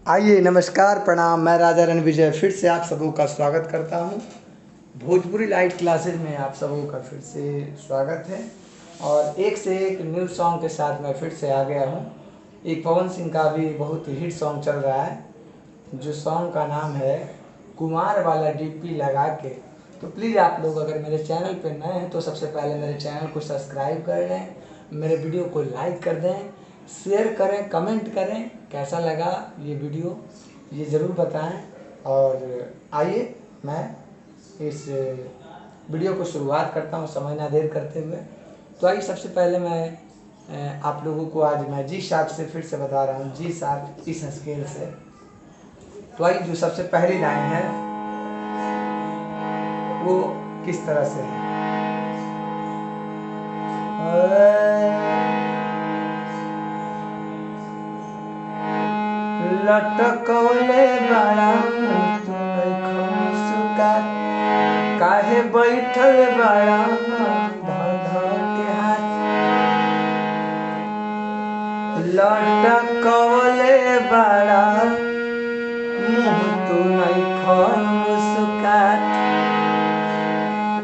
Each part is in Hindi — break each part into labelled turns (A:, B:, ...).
A: आइए नमस्कार प्रणाम। मैं राजा रणविजय फिर से आप सबों का स्वागत करता हूं। भोजपुरी लाइट क्लासेज में आप सबों का फिर से स्वागत है और एक से एक न्यू सॉन्ग के साथ मैं फिर से आ गया हूं। एक पवन सिंह का भी बहुत हिट सॉन्ग चल रहा है, जो सॉन्ग का नाम है कुमार वाला डीपी लगा के। तो प्लीज़ आप लोग अगर मेरे चैनल पर नए हैं तो सबसे पहले मेरे चैनल को सब्सक्राइब कर लें, मेरे वीडियो को लाइक कर दें, शेयर करें, कमेंट करें कैसा लगा ये वीडियो, ये ज़रूर बताएं। और आइए मैं इस वीडियो को शुरुआत करता हूँ समय ना देर करते हुए। तो आइए सबसे पहले मैं आप लोगों को आज मैं जी शार्प से फिर से बता रहा हूँ, जी शार्प इस स्केल से। तो आइए जो सबसे पहली लाइन है वो किस तरह से है। लटकौले बड़ा मुस्का काहे बैठल बड़ा के हाथ। लटकौले बड़ा मुँह तू नहीं मुस्कात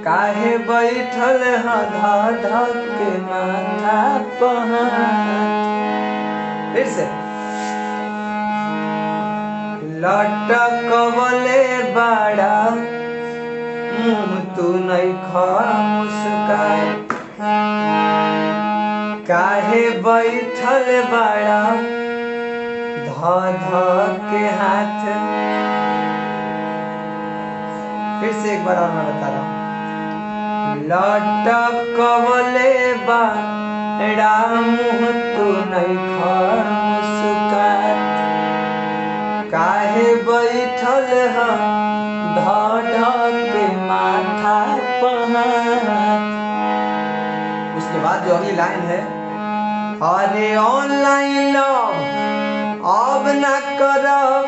A: काहे बैठल धक के माथा पहाड़। फिर से लटकवले बड़ा मुँह तू नहीं मुस्कात काहे बैठल बड़ा धक के हाथ। फिर से एक बार और मैं बता रहा हूँ। लटकवले बड़ा मुँह तू नहीं मुस्कात काहे बैठल धक के माथा पहाड़। उसके बाद जो अगली लाइन है, अरे ऑनलाइन लव अब न करब,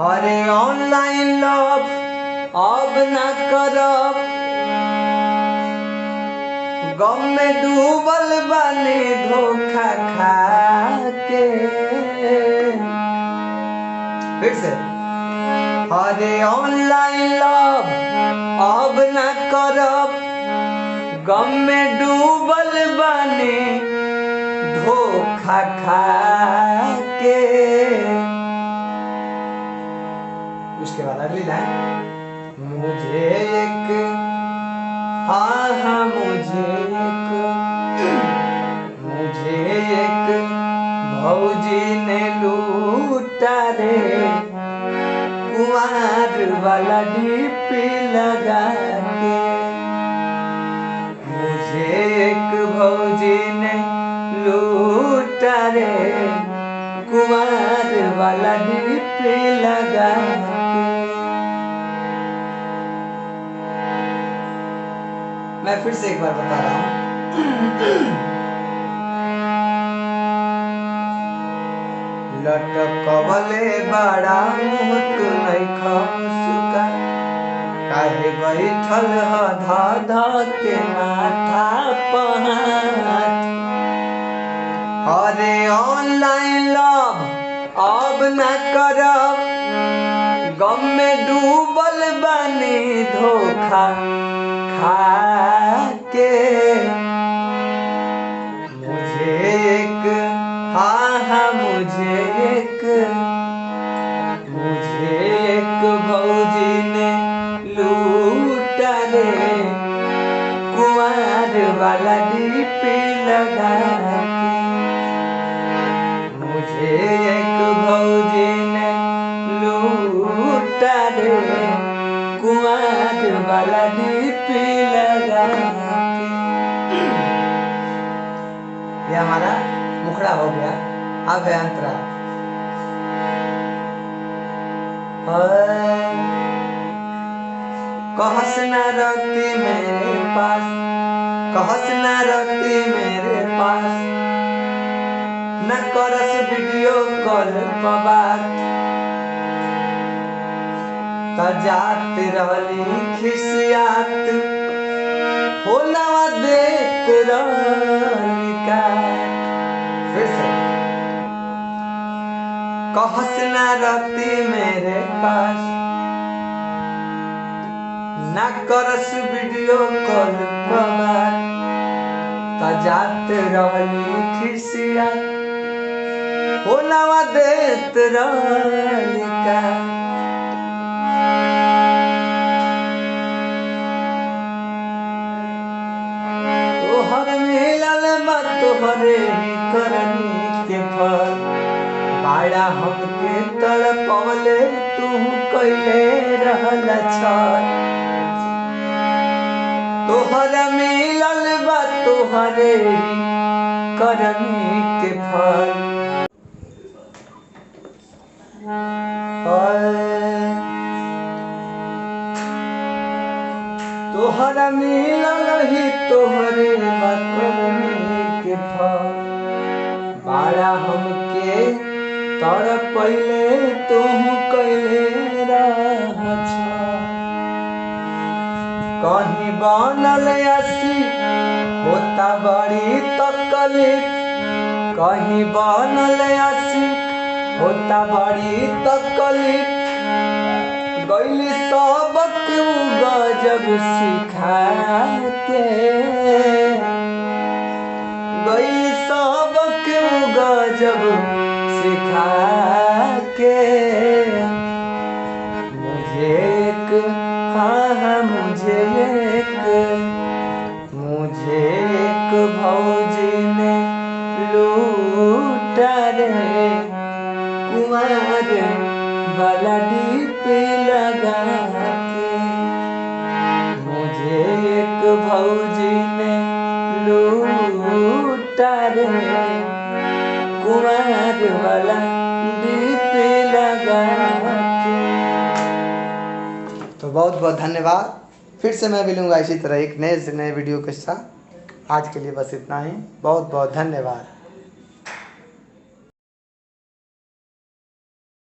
A: अरे ऑनलाइन लव अब न करब, गम में डूबल बानी धोखा खा के। फिर से अरे ऑनलाइन लव अब न करब, गम में डूबल बानी धोखा खा के। उसके बाद अगली लाइन, मुझे एक हाँ मुझे एक भौजी ने लूटा रे कुमार वाला डीपी लगा के। मुझे एक भौजी ने लूटा रे कुमार वाला डीपी लगा के। मैं फिर से एक बार बता रहा हूँ। लटकवले बड़ा मुँह तू नहीं मुस्का काहे बैठल धक के माथा पहाड़। अरे ऑनलाइन लव अब न करब, गम में डूबल बानी धोखा खा के। मुझे एक मुझे एक भौजी ने लूटा रे कुमार वाला डीपी लगा के। मुझे एक भौजी ने लूटा रे कुमार वाला डीपी लगा के। ये हमारा मुखड़ा हो गया। अब है अंतरा। कहस न रखती मेरे पास, कहस न रखती मेरे पास, न करस वीडियो कॉल पर बात, जात रहली खिसियात होलवा देत रहली का। फिर से कहस ना रहती मेरे पास, ना करस वीडियो कॉल पर, तजात रहली खिसिया हो नवा देत रहली का। तोहर मिलल बा तोहरे ही करनी के फल, बाड़ा हमके तड़पवले तू कइले रहल छल। तोहरा मिलल बा तोहरे ही करनी के फल। तोहरा मिलल ही तोहरे बा करनी के फल, बाड़ा हमके तड़पले तू कइले रहल छल। कहीं बनल आसी होता बड़ी तकलीफ, कहीं बनल आसी होता बड़ी तकलीफ। गइली सबक गजब सिखा के, गइली सबक गजब सिखा के। मुझे एक हाँ मुझे एक भौजी ने लूटा रे, कुंवर वाला डीप लगा के। मुझे एक भौजी ने लूटा रे, कुंवर वाला डीप लगा के। तो बहुत बहुत धन्यवाद। फिर से मैं मिलूंगा इसी तरह एक नए से नए वीडियो के साथ। आज के लिए बस इतना ही। बहुत बहुत धन्यवाद।